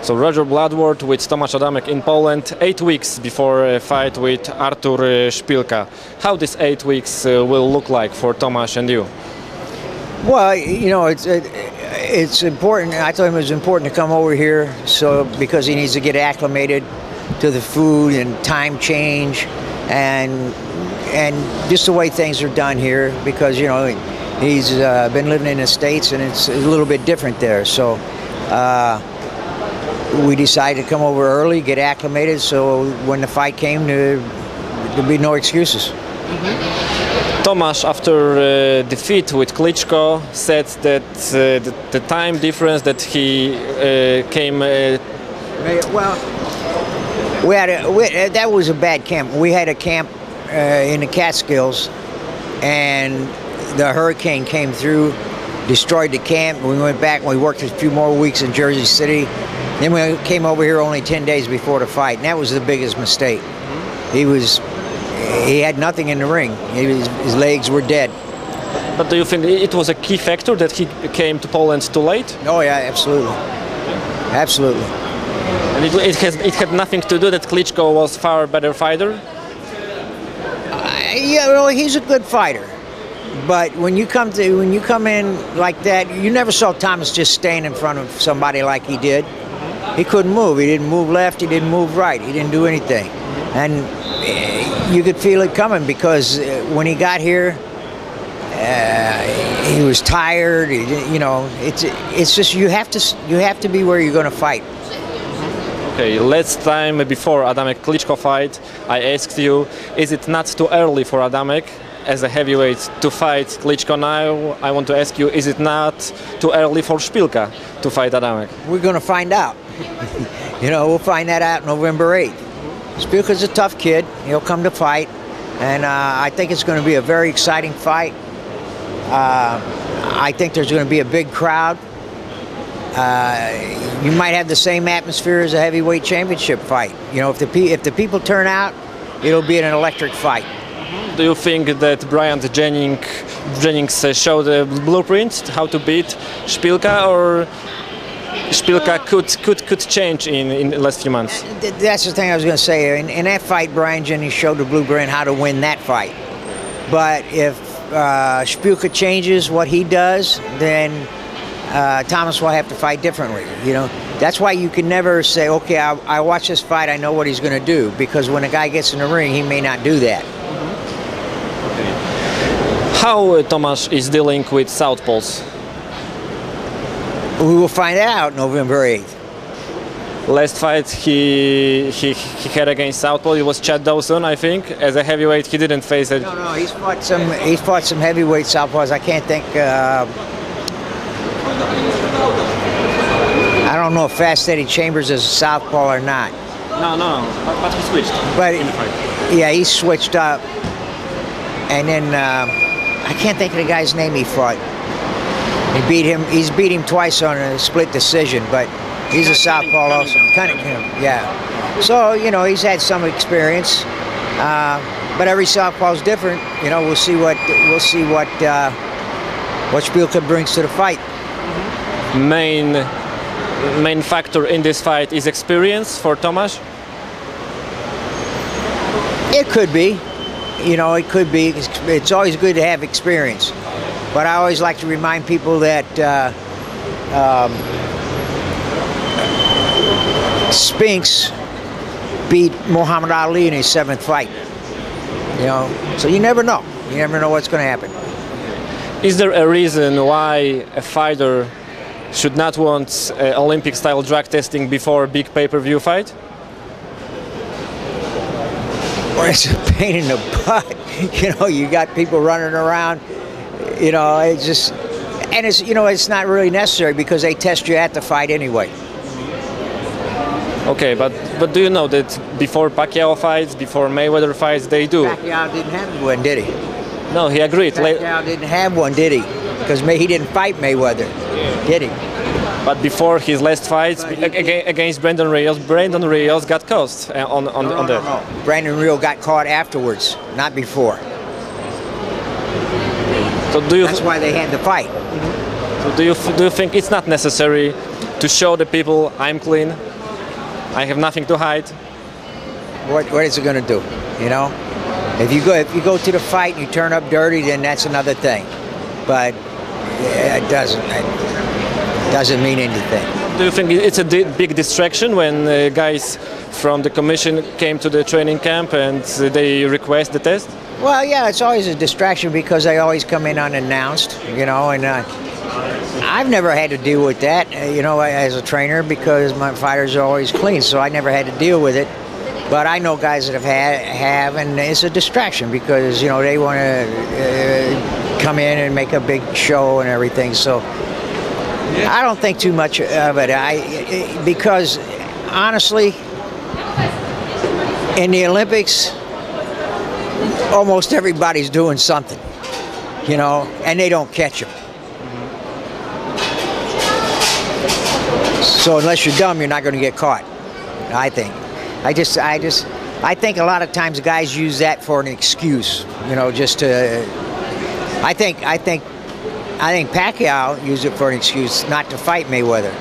So Roger Bloodworth with Tomasz Adamek in Poland 8 weeks before a fight with Artur Szpilka. How this 8 weeks will look like for Tomasz and you? Well, you know, it's important. I thought it was important to come over here, so because he needs to get acclimated to the food and time change, and just the way things are done here. Because you know he's been living in the States, and it's a little bit different there. So we decided to come over early, get acclimated, so when the fight came, there'd be no excuses. Tomasz, after defeat with Klitschko, said that the time difference that he came. Well, that was a bad camp. We had a camp in the Catskills, and the hurricane came through, destroyed the camp. We went back and we worked a few more weeks in Jersey City. Then we came over here only 10 days before the fight, and that was the biggest mistake. He had nothing in the ring. His legs were dead. But do you think it was a key factor that he came to Poland too late? Oh yeah, absolutely, absolutely. And it had nothing to do that Klitschko was far better fighter? Yeah, well, he's a good fighter. But when you come in like that, you never saw Thomas just stand in front of somebody like he did. He couldn't move. He didn't move left. He didn't move right. He didn't do anything. And you could feel it coming because when he got here, he was tired. You know, it's just you have to be where you're going to fight. Okay, last time before Adamek Klitschko fight, I asked you, is it not too early for Adamek as a heavyweight to fight Klitschko now? I want to ask you, is it not too early for Szpilka to fight Adamek? We're going to find out. You know, we'll find that out November 8th. Szpilka's a tough kid. He'll come to fight, and I think it's going to be a very exciting fight. I think there's going to be a big crowd. You might have the same atmosphere as a heavyweight championship fight. You know, if the people turn out, it'll be an electric fight. Do you think that Brian Jennings showed the blueprint how to beat Szpilka, or Szpilka could change in the last few months? That's the thing I was going to say. In that fight, Brian Jennings showed the blueprint how to win that fight. But if Szpilka changes what he does, then Thomas will have to fight differently. You know, that's why you can never say, okay, I watch this fight, I know what he's going to do, because when a guy gets in the ring, he may not do that. How Tomasz is dealing with southpaws? We will find out November 8th. Last fight he had against southpaw, it was Chad Dawson, I think. As a heavyweight, he didn't face it. No, he's fought some heavyweight southpaws. I can't think. I don't know if Fast Eddie Chambers is a southpaw or not. No, but he switched. But yeah, he switched up, and then I can't think of the guy's name he fought. He's beat him twice on a split decision, but he's a southpaw also. Cunningham, yeah. So you know he's had some experience, but every southpaw is different. You know, we'll see what Szpilka brings to the fight. Main factor in this fight is experience for Tomasz? It could be. You know, it could be. It's always good to have experience. But I always like to remind people that Spinks beat Muhammad Ali in his 7th fight. You know, so you never know. You never know what's going to happen. Is there a reason why a fighter should not want Olympic-style drug testing before a big pay-per-view fight? Well, it's a pain in the butt. You know, you got people running around. You know, it's just, and it's, you know, it's not really necessary because they test you at the fight anyway. Okay, but do you know that before Pacquiao fights, before Mayweather fights, they do? Pacquiao didn't have one, did he? No, he agreed. Pacquiao didn't have one, did he? Because he didn't fight Mayweather, did he? But before his last fight against Brandon Rios got caught on that. No. Brandon Rios got caught afterwards, not before. So that's why they had the fight. So do you think it's not necessary to show the people I'm clean? I have nothing to hide. What is it going to do? You know, if you go to the fight and you turn up dirty, then that's another thing. But it doesn't mean anything. Do you think it's a big distraction when guys from the commission came to the training camp and they request the test? Well, yeah, it's always a distraction because they always come in unannounced, you know, and I've never had to deal with that, you know, as a trainer, because my fighters are always clean, so I never had to deal with it. But I know guys that have, and it's a distraction because, you know, they want to come in and make a big show and everything. So I don't think too much of it. Because honestly, in the Olympics, almost everybody's doing something, you know, and they don't catch them. So unless you're dumb, you're not going to get caught, I think. I think a lot of times guys use that for an excuse, you know, just to. I think Pacquiao used it for an excuse not to fight Mayweather.